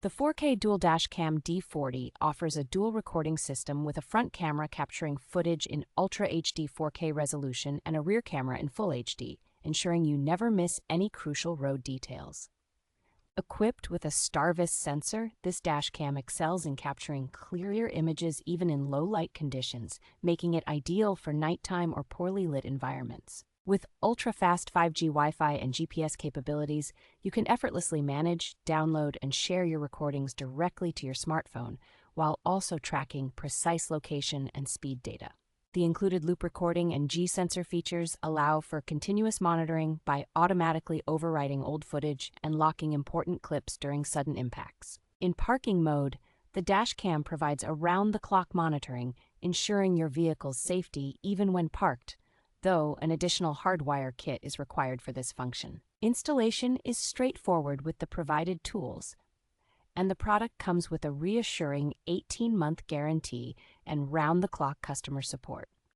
The 4K Dual Dash Cam D40 offers a dual recording system with a front camera capturing footage in Ultra HD 4K resolution and a rear camera in Full HD, ensuring you never miss any crucial road details. Equipped with a STARVIS sensor, this dash cam excels in capturing clearer images even in low-light conditions, making it ideal for nighttime or poorly lit environments. With ultra-fast 5G Wi-Fi and GPS capabilities, you can effortlessly manage, download, and share your recordings directly to your smartphone, while also tracking precise location and speed data. The included loop recording and G-sensor features allow for continuous monitoring by automatically overwriting old footage and locking important clips during sudden impacts. In parking mode, the dash cam provides around-the-clock monitoring, ensuring your vehicle's safety even when parked, though an additional hardwire kit is required for this function. Installation is straightforward with the provided tools, and the product comes with a reassuring 18-month guarantee and round-the-clock customer support.